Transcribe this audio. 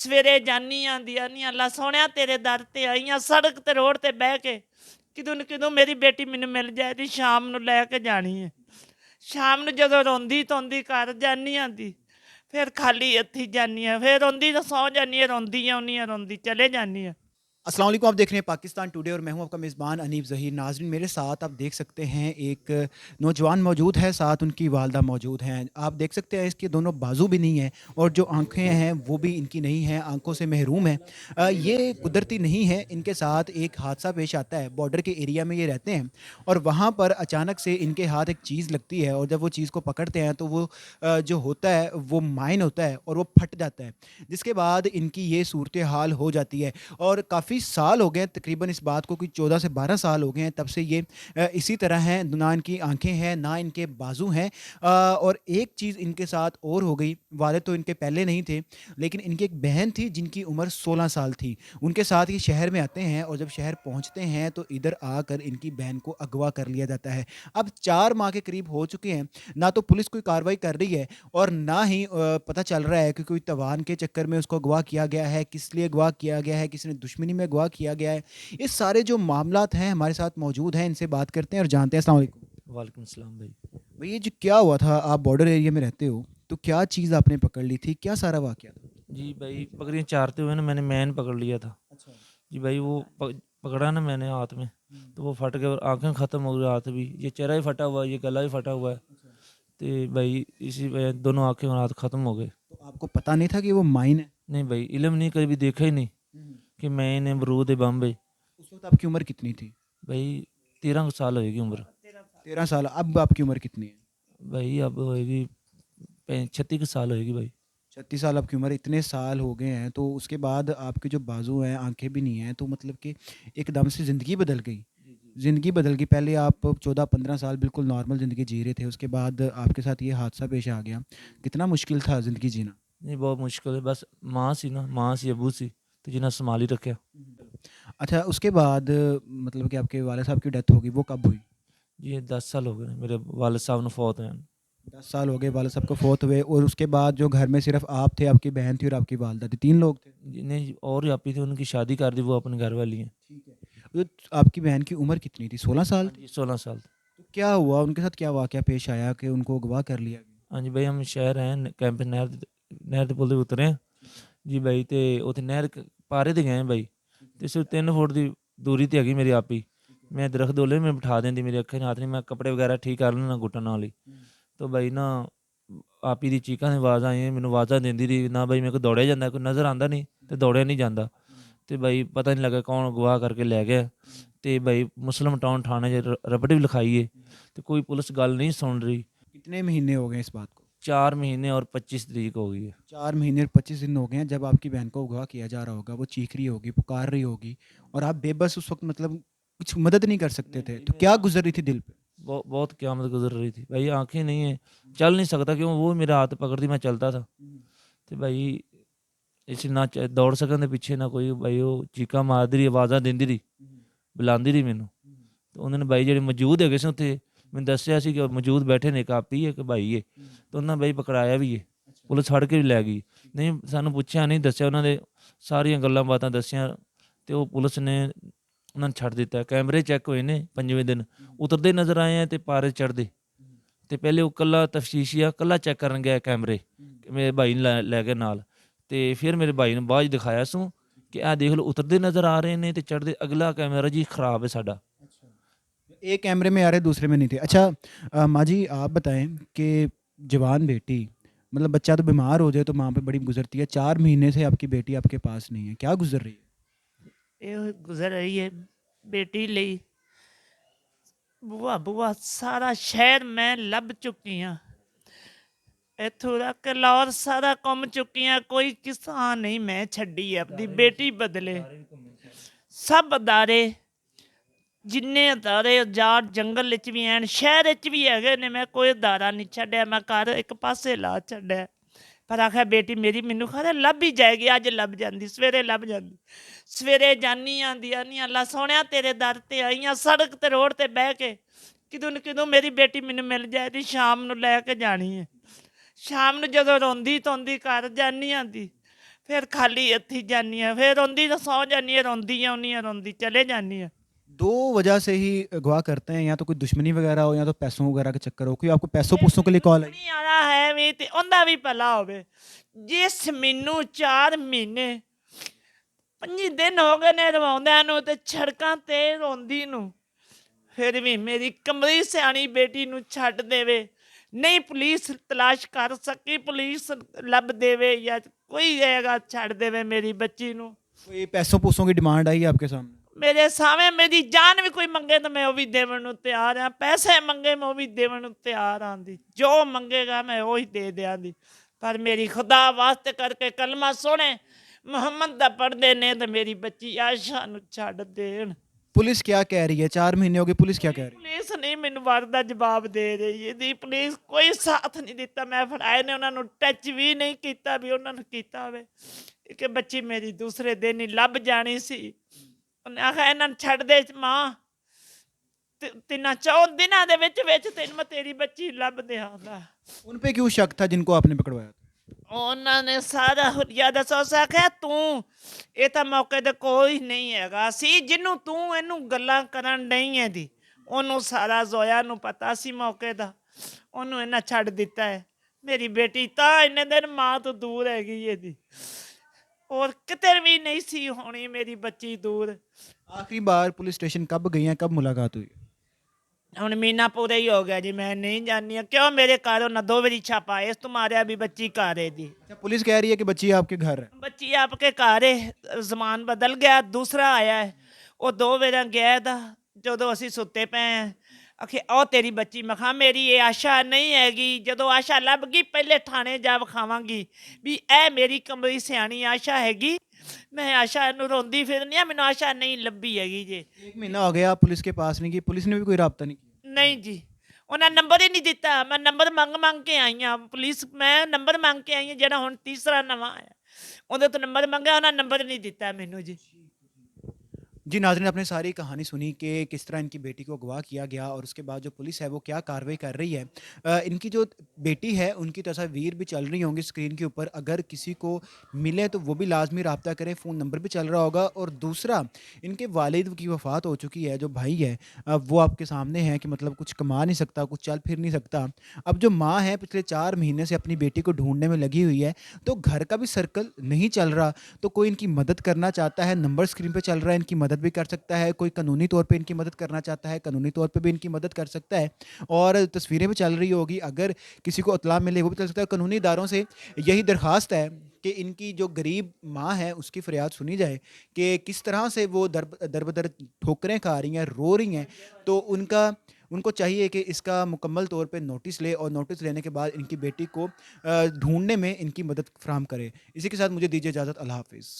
सवेरे जानी आंदी आनी अल्लाह सोहणिया तेरे दर ते आई हाँ, सड़क ते रोड ते बह के किदों न किदों मेरी बेटी मैनू मिल जाए ती शाम नूं लैके जानी है। शाम नूं जदों रोंदी धोंदी घर जानी आंदी, फिर खाली हत्थी जानी है, फिर रोंदी तो सौ जानी है, रोंदी आउनी है, रोंदी चले जानी है। अस्सलाम वालेकुम, आप देख रहे हैं पाकिस्तान टुडे और मैं हूं आपका मेज़बान अनीब ज़हीर। नाज़रीन, मेरे साथ आप देख सकते हैं एक नौजवान मौजूद है, साथ उनकी वालदा मौजूद हैं। आप देख सकते हैं इसके दोनों बाजू भी नहीं हैं और जो आंखें हैं वो भी इनकी नहीं हैं, आंखों से महरूम हैं। ये कुदरती नहीं है, इनके साथ एक हादसा पेश आता है। बॉर्डर के एरिया में ये रहते हैं और वहाँ पर अचानक से इनके हाथ एक चीज़ लगती है और जब वो चीज़ को पकड़ते हैं तो वो जो होता है वो माइन होता है और वो फट जाता है, जिसके बाद इनकी ये सूरत हाल हो जाती है। और काफ़ी साल हो गए हैं, तकरीबन इस बात को कोई 14 से 12 साल हो गए हैं तब से ये इसी तरह हैं। ना इनकी आँखें हैं, ना इनके बाजू हैं। और एक चीज़ इनके साथ और हो गई, वालिद तो इनके पहले नहीं थे, लेकिन इनकी एक बहन थी जिनकी उम्र 16 साल थी। उनके साथ ये शहर में आते हैं और जब शहर पहुँचते हैं तो इधर आकर इनकी बहन को अगवा कर लिया जाता है। अब 4 माह के करीब हो चुके हैं, ना तो पुलिस कोई कार्रवाई कर रही है और ना ही पता चल रहा है कि कोई तवान के चक्कर में उसको अगवा किया गया है, किस लिए अगवा किया गया है, किसी ने दुश्मनी में अगवा किया गया है। ये सारे जो मामलात हैं हमारे साथ मौजूद हैं, इनसे बात करते हैं और जानते हैं। अस्सलाम वालेकुम। वालेकुम सलाम भाई। भाई, ये जो क्या हुआ था, आप बॉर्डर एरिया में रहते हो, तो क्या चीज़ आपने पकड़ ली थी? क्या सारा वाक़या था? जी भाई, बकरियाँ चारते हुए ना मैंने मैन पकड़ लिया था। अच्छा। जी भाई, वो पकड़ा ना मैंने हाथ में, हुँ। तो वो फट गया और आँखें ख़त्म हो गई, हाथ भी, ये चेहरा ही फटा हुआ है, ये गला भी फटा हुआ है। अच्छा। तो भाई इसी वजह दोनों आँखें और हाथ ख़त्म हो गए। तो आपको पता नहीं था कि वो माइन है? नहीं भाई, इल्म नहीं, कभी देखा ही नहीं हुँ, हुँ। कि मैन है, बारूद है, बम है। उस वक़्त आपकी उम्र कितनी थी? भाई 13 साल होएगी उम्र। 13 साल। अब आपकी उम्र कितनी है? भाई अब होएगी 36 साल होएगी भाई। 36 साल आपकी उम्र। इतने साल हो गए हैं, तो उसके बाद आपके जो बाजू हैं, आंखें भी नहीं हैं, तो मतलब कि एकदम से ज़िंदगी बदल गई। ज़िंदगी बदल गई। पहले आप 14-15 साल बिल्कुल नॉर्मल ज़िंदगी जी रहे थे, उसके बाद आपके साथ ये हादसा पेश आ गया। कितना मुश्किल था ज़िंदगी जीना? नहीं, बहुत मुश्किल है। बस माँ सी ना, माँ सी अबू सी, तो जिन्हें संभाल ही रखा। अच्छा, उसके बाद मतलब कि आपके वाले साहब की डेथ हो गई, वो कब हुई? ये 10 साल हो गए मेरे वालिद साहब ने फौत हैं। 10 साल हो गए वाले साहब को फ़ौत हुए और उसके बाद जो घर में सिर्फ़ आप थे, आपकी बहन थी और आपकी वालदा थी, 3 लोग थे? नहीं, और यापी थे, उनकी शादी कर दी, वो अपने घर वाली हैं। ठीक है। तो आपकी बहन की उम्र कितनी थी? 16 साल हाँ थी? जी, 16 साल। तो क्या हुआ? उनके साथ क्या वाक़या पेश आया कि उनको अगवा कर लिया गया? हाँ जी भाई, हम शहर हैं कैंप नहर ਦੇ ਪੁਲ ਦੇ ਉਤਰੇ ਹਾਂ ठीक है। ਜੀ भाई। ਤੇ ਉੱਥੇ ਨਹਿਰ ਪਾਰੇ ਤੇ ਗਏ भाई। ठीक है। ਤੇ ਸਿਰਫ 3 ਫੁੱਟ ਦੀ ਦੂਰੀ ਤੇ ਹੈਗੀ ਮੇਰੀ ਆਪੀ। ठीक है। ਮੈਂ ਦਰਖਤ ਦੋਲੇ ਮੈਂ ਬਿਠਾ ਦਿੰਦੀ, ਮੇਰੇ ਅੱਖਾਂ 'ਚ ਹੱਥ ਨਹੀਂ, ਮੈਂ ਕੱਪੜੇ ਵਗੈਰਾ ਠੀਕ ਕਰ ਲੈਣਾ ਘੁੱਟਣ ਨਾਲ ਹੀ। हुँ। तो भाई ना आपी ਦੀ ਚੀਕਾਂ ਦੀ ਆਵਾਜ਼ ਆਈ, ਮੈਨੂੰ ਆਵਾਜ਼ਾਂ ਦਿੰਦੀ ਰਹੀ ਨਾ भाई, ਮੇਰੇ ਕੋਲ ਦੌੜਿਆ ਜਾਂਦਾ, ਕੋਈ ਨਜ਼ਰ ਆਉਂਦਾ ਨਹੀਂ ਤੇ ਦੌੜਿਆ ਨਹੀਂ ਜਾਂਦਾ। हुँ। ਤੇ भाई ਪਤਾ ਨਹੀਂ ਲੱਗਾ ਕੌਣ ਅਗਵਾ ਕਰਕੇ ਲੈ ਗਿਆ। हुँ। ਤੇ भाई मुस्लिम टाउन थाने 'ਚ ਰਿਪੋਰਟ ਵੀ ਲਿਖਾਈ ਹੈ हुँ। ਤੇ कोई पुलिस ਗੱਲ नहीं सुन रही। कितने महीने हो गए इस बात को? 4 महीने और 25 तारीख हो गई है। 4 महीने और 25 दिन हो गए हैं जब आपकी बहन को अगवा किया जा रहा होगा, वो चीख रही होगी, पुकार रही होगी और आप बेबस उस वक़्त मतलब कुछ मदद नहीं कर सकते नहीं थे। भाई, तो मेरा क्या गुज़र रही थी दिल पे? बहुत क़यामत गुज़र रही थी। भाई आँखें नहीं है, चल नहीं सकता, क्यों वो मेरा हाथ पकड़ती मैं चलता था। हुँ। तो भाई इस ना दौड़ सकन दे पीछे ना कोई, भाई वो चीਕਾਂ मारदी रही, आवाज़ां दिंदी रही, हुँ। बुलांदी रही मैनू। हुँ। तो उन्होंने भाई ਜਿਹੜੇ ਮੌਜੂਦ ਹੈਗੇ ਸੀ ਉੱਥੇ, ਮੈਨੂੰ ਦੱਸਿਆ ਸੀ ਕਿ ਮੌਜੂਦ ਬੈਠੇ ਨੇ, ਇੱਕ ਆਪੀ ਹੈ, ਇੱਕ ਭਾਈ ਹੈ। हुँ। ਤੇ ਉਹਨਾਂ ਭਾਈ ਪਕੜਾਇਆ ਵੀ ਹੈ, अच्छा। ਪੁਲਿਸ ਫੜ ਕੇ ਵੀ ਲੈ ਗਈ। ਨਹੀਂ ਸਾਨੂੰ ਪੁੱਛਿਆ ਨਹੀਂ, ਦੱਸਿਆ ਉਹਨਾਂ ਦੇ ਸਾਰੀਆਂ ਗੱਲਾਂ ਬਾਤਾਂ ਦੱਸੀਆਂ ਤੇ ਉਹ ਪੁਲਿਸ ਨੇ ਉਹਨਾਂ ਨੂੰ ਛੱਡ ਦਿੱਤਾ। ਕੈਮਰੇ ਚੈੱਕ ਹੋਏ ਨੇ 5ਵੇਂ ਦਿਨ, हुँ। ਉਤਰਦੇ ਨਜ਼ਰ ਆਏ ਆ ਤੇ ਪਾਰੇ ਚੜ੍ਹਦੇ। हुँ। ਤੇ ਪਹਿਲੇ ਉਹ ਕੱਲਾ ਤਫਤੀਸ਼ੀਆ ਕੱਲਾ ਚੈੱਕ ਕਰਨ ਗਿਆ ਕੈਮਰੇ, हुँ। ਕਿ ਮੇਰੇ ਭਾਈ ਨੂੰ ਲੈ ਕੇ ਨਾਲ। ਤੇ ਫਿਰ ਮੇਰੇ ਭਾਈ ਨੂੰ ਬਾਅਦ 'ਚ ਦਿਖਾਇਆ ਸੂ ਕਿ ਇਹ ਦੇਖ ਲਓ, ਉਤਰਦੇ ਨਜ਼ਰ ਆ ਰਹੇ ਨੇ ਤੇ ਚੜ੍ਹਦੇ। ਅਗਲਾ ਕੈਮਰਾ ਜੀ ਖਰਾਬ ਹੈ साडा। अच्छा। एक कैमरे में आ रहे, दूसरे में नहीं थे। अच्छा, माँ जी आप बताएँ कि जवान बेटी, मतलब बच्चा तो बीमार हो जाए तो माँ पे बड़ी गुज़रती है। 4 महीने से आपकी बेटी आपके पास नहीं है। क्या गुज़र रही है? ਇਹ ਗੁਜ਼ਰ ਰਹੀ ਹੈ ਬੇਟੀ ਲਈ। ਬੂਆ ਬੂਆ ਸਾਰਾ ਸ਼ਹਿਰ ਮੈਂ ਲੱਭ ਚੁੱਕੀ ਹਾਂ, ਇੱਥੋਂ ਤੱਕ ਲਾਹੌਰ ਸਾਰਾ ਘੁੰਮ ਚੁੱਕੀ ਹਾਂ, ਕੋਈ ਕਿਸਾਨ ਨਹੀਂ ਮੈਂ ਛੱਡੀ ਆਪਦੀ ਬੇਟੀ ਬਦਲੇ। ਸਭ ਅਦਾਰੇ, ਜਿੰਨੇ ਅਦਾਰੇ ਉਜਾੜ ਜੰਗਲ ਵਿੱਚ ਵੀ ਐਨ, ਸ਼ਹਿਰ ਵਿੱਚ ਵੀ ਹੈਗੇ ਨੇ, ਮੈਂ ਕੋਈ ਅਦਾਰਾ ਨਹੀਂ ਛੱਡਿਆ, ਮੈਂ ਘਰ ਇੱਕ ਪਾਸੇ ਲਾ ਛੱਡਿਆ। ਪਰ ਆਖਿਆ ਬੇਟੀ ਮੇਰੀ ਮੈਨੂੰ ਖਰੇ ਲੱਭ ਹੀ ਜਾਏਗੀ, ਅੱਜ ਲੱਭ ਜਾਂਦੀ, ਸਵੇਰੇ ਲੱਭ ਜਾਂਦੀ। ਸਵੇਰੇ ਜਾਨੀ ਆਂਦੀ ਆਨੀ ਅੱਲਾ ਸੋਹਣਿਆ ਤੇਰੇ ਦਰ ਤੇ ਆਈ ਹਾਂ, ਸੜਕ ਤੇ ਰੋਡ ਤੇ ਬਹਿ ਕੇ ਕਿਦੋਂ ਨੂੰ ਕਿਦੋਂ ਮੇਰੀ ਬੇਟੀ ਮੈਨੂੰ ਮਿਲ ਜਾਏ ਤੀ ਸ਼ਾਮ ਨੂੰ ਲੈ ਕੇ ਜਾਣੀ ਹੈ। ਸ਼ਾਮ ਨੂੰ ਜਦੋਂ ਰੋਂਦੀ ਧੋਂਦੀ ਘਰ ਜਾਨੀ ਆਂਦੀ, ਫਿਰ ਖਾਲੀ ਹੱਥੀਂ ਜਾਂਦੀ ਹਾਂ, ਫਿਰ ਰੋਂਦੀ ਤਾਂ ਸੌ ਜਾਂਦੀ ਹਾਂ, ਰੋਂਦੀ ਆਉਂਦੀ ਹਾਂ, ਰੋਂਦੀ ਚਲੇ ਜਾਂਦੀ ਹਾਂ। दो वजह से ही अगवा करते हैं, या तो कोई दुश्मनी वगैरह हो या तो पैसों वगैरह का चक्कर हो। कोई आपको पैसों पूसों के लिए कॉल आई? ਨਹੀਂ ਆਣਾ ਹੈ ਵੀ ਤੇ ਉਹਦਾ ਵੀ ਭਲਾ ਹੋਵੇ। ਜਿਸ ਮੈਨੂੰ 4 ਮਹੀਨੇ 5 ਦਿਨ ਹੋ ਗਏ ਨੇ ਰਵਾਉਂਦਿਆਂ ਨੂੰ ਤੇ ਸੜਕਾਂ ਤੇ ਰੋਂਦੀ ਨੂੰ, ਫਿਰ ਵੀ ਮੇਰੀ ਕਮਲੀ ਸਿਆਣੀ ਬੇਟੀ ਨੂੰ ਛੱਡ ਦੇਵੇ। ਨਹੀਂ ਪੁਲਿਸ ਤਲਾਸ਼ ਕਰ ਸਕੀ, ਪੁਲਿਸ ਲੱਭ ਦੇਵੇ ਜਾਂ ਕੋਈ ਹੈਗਾ ਛੱਡ ਦੇਵੇ ਮੇਰੀ ਬੱਚੀ ਨੂੰ। कोई पैसों पूसों की डिमांड आई है आपके सामने? ਮੇਰੇ ਸਾਹਮਣੇ ਮੇਰੀ ਜਾਨ ਵੀ ਕੋਈ ਮੰਗੇ ਤਾਂ ਮੈਂ ਉਹ ਵੀ ਦੇਵਣ ਨੂੰ ਤਿਆਰ ਹਾਂ, ਪੈਸੇ ਮੰਗੇ ਮੈਂ ਉਹ ਵੀ ਦੇਵਣ ਨੂੰ ਤਿਆਰ ਹਾਂ ਦੀ, ਜੋ ਮੰਗੇਗਾ ਮੈਂ ਉਹੀ ਦੇ ਦਿਆਂ ਦੀ। ਪਰ ਮੇਰੀ ਖੁਦਾ ਵਾਸਤੇ ਕਰਕੇ ਕਲਮਾ ਸੋਹਣੇ ਮੁਹੰਮਦ ਦਾ ਪੜ੍ਹਦੇ ਨੇ ਤੇ ਮੇਰੀ ਬੱਚੀ ਆਇਸ਼ਾ ਨੂੰ ਛੱਡ ਦੇਣ। पुलिस क्या कह रही है? 4 महीने हो गए, पुलिस क्या कह रही है? ਪੁਲਿਸ ਨਹੀਂ ਮੈਨੂੰ ਵਾਰ ਦਾ ਜਵਾਬ ਦੇ ਰਹੀ ਇਹਦੀ, ਪੁਲਿਸ ਕੋਈ ਸਾਥ ਨਹੀਂ ਦਿੱਤਾ। ਮੈਂ ਫੜਾਏ ਨੇ, ਉਹਨਾਂ ਨੂੰ ਟੱਚ ਵੀ ਨਹੀਂ ਕੀਤਾ ਵੀ ਉਹਨਾਂ ਨੂੰ ਕੀਤਾ ਹੋਵੇ ਕਿ ਬੱਚੀ ਮੇਰੀ ਦੂਸਰੇ ਦਿਨ ਹੀ ਲੱਭ ਜਾਣੀ ਸੀ। ਉਹਨੇ ਆਖਿਆ ਇਹਨਾਂ ਨੂੰ ਛੱਡ ਦੇ ਮਾਂ, ਤਿੰਨਾਂ 4 ਦਿਨਾਂ ਦੇ ਵਿੱਚ ਵਿੱਚ ਤੈਨੂੰ ਮੈਂ ਤੇਰੀ ਬੱਚੀ ਲੱਭ ਦਿਆਂਗਾ। उन पे क्यों शक था जिनको आपने पकड़वाया था? ਉਹਨਾਂ ਨੇ ਸਾਰਾ ਹੁਲੀਆ ਦੱਸੋ ਸਕਿਆ ਤੂੰ, ਇਹ ਤਾਂ ਮੌਕੇ ਤੇ ਕੋਈ ਨਹੀਂ ਹੈਗਾ ਸੀ ਜਿਹਨੂੰ ਤੂੰ ਇਹਨੂੰ ਗੱਲਾਂ ਕਰਨ ਨਹੀਂ ਹੈ ਦੀ, ਉਹਨੂੰ ਸਾਰਾ ਜ਼ੋਇਆ ਨੂੰ ਪਤਾ ਸੀ ਮੌਕੇ ਦਾ, ਉਹਨੂੰ ਇਹਨਾਂ ਛੱਡ ਦਿੱਤਾ ਹੈ। ਮੇਰੀ ਬੇਟੀ ਤਾਂ ਇੰਨੇ ਦਿਨ ਮਾਂ ਤੋਂ ਦੂਰ ਹੈਗੀ ਇਹਦੀ, ਔਰ ਕਿਤੇ ਵੀ ਨਹੀਂ ਸੀ ਹੋਣੀ ਮੇਰੀ ਬੱਚੀ ਦੂਰ। आखिरी बार पुलिस स्टेशन कब गई हैं, कब मुलाकात हुई? ਹੁਣ ਮਹੀਨਾ ਪੂਰਾ ਹੀ ਹੋ ਗਿਆ ਜੀ, ਮੈਂ नहीं जानी ਹਾਂ ਕਿਉਂ ਮੇਰੇ ਘਰ ਉਹਨਾਂ 2 ਵਾਰੀ ਛਾਪਾ ਇਸ ਤੋਂ ਮਾਰਿਆ ਵੀ ਬੱਚੀ ਘਰ ਹੈ ਦੀ। अच्छा, पुलिस कह रही है कि बच्ची आपके घर है। ਬੱਚੀ ਆਪਕੇ ਘਰ ਹੈ, ਜ਼ਮਾਨ ਬਦਲ ਗਿਆ, ਦੂਸਰਾ ਆਇਆ ਹੈ। ਉਹ 2 ਵਾਰ ਗਿਆ ਦਾ, ਜਦੋਂ ਅਸੀਂ ਸੁੱਤੇ ਪਏ ਹਾਂ ਆਖੇ ਉਹ ਤੇਰੀ ਬੱਚੀ। ਮੈਂ ਕਿਹਾ ਮੇਰੀ ਇਹ ਆਸ਼ਾ ਨਹੀਂ ਹੈਗੀ, ਜਦੋਂ ਆਸ਼ਾ ਲੱਭ ਗਈ ਪਹਿਲੇ ਥਾਣੇ ਜਾ ਵਿਖਾਵਾਂਗੀ ਵੀ ਇਹ ਮੇਰੀ ਕਮਲੀ ਸਿਆਣੀ ਆਸ਼ਾ ਹੈਗੀ। ਮੈਂ ਆਸ਼ਾ ਨੂੰ ਰੋਂਦੀ ਫਿਰਨੀ ਆ, ਮੈਨੂੰ ਆਸ਼ਾ ਨਹੀਂ ਲੱਭੀ ਹੈਗੀ ਜੇ। 1 महीना हो गया, आप पुलिस के पास नहीं गई, पुलिस ने भी कोई रब्ता नहीं किया? ਨਹੀਂ ਜੀ, ਉਹਨਾਂ ਨੰਬਰ ਹੀ ਨਹੀਂ ਦਿੱਤਾ। ਮੈਂ ਨੰਬਰ ਮੰਗ ਕੇ ਆਈ ਹਾਂ ਪੁਲਿਸ, ਮੈਂ ਨੰਬਰ ਮੰਗ ਕੇ ਆਈ ਹਾਂ ਜਿਹੜਾ ਹੁਣ ਤੀਸਰਾ ਨਵਾਂ ਆਇਆ, ਉਹਦੇ ਤੋਂ ਨੰਬਰ ਮੰਗਿਆ, ਉਹਨਾਂ ਨੰਬਰ ਨਹੀਂ ਦਿੱਤਾ ਮੈਨੂੰ ਜੀ। जी नाज़रीन, आपने सारी कहानी सुनी कि किस तरह इनकी बेटी को अगवा किया गया और उसके बाद जो पुलिस है वो क्या कार्रवाई कर रही है। इनकी जो बेटी है उनकी तस्वीर भी चल रही होंगी स्क्रीन के ऊपर, अगर किसी को मिले तो वो भी लाजमी रब्ता करें, फ़ोन नंबर भी चल रहा होगा। और दूसरा, इनके वालिद की वफ़ात हो चुकी है, जो भाई है वो आपके सामने है कि मतलब कुछ कमा नहीं सकता, कुछ चल फिर नहीं सकता। अब जो माँ है पिछले 4 महीने से अपनी बेटी को ढूंढने में लगी हुई है, तो घर का भी सर्कल नहीं चल रहा, तो कोई इनकी मदद करना चाहता है, नंबर स्क्रीन पर चल रहा है, इनकी मदद भी कर सकता है। कोई कानूनी तौर पे इनकी मदद करना चाहता है, कानूनी तौर पे भी इनकी मदद कर सकता है। और तस्वीरें भी चल रही होगी, अगर किसी को इत्तला मिले वो भी चल सकता है। कानूनी इदारों से यही दरख्वास्त है कि इनकी जो गरीब माँ है उसकी फरियाद सुनी जाए कि किस तरह से वो दर बदर ठोकरें खा रही हैं, रो रही हैं। तो उनको चाहिए कि इसका मुकम्मल तौर पे नोटिस ले और नोटिस लेने के बाद इनकी बेटी को ढूंढने में इनकी मदद फराहम करे। इसी के साथ मुझे दीजिए इजाज़त। अल्लाह हाफिज़।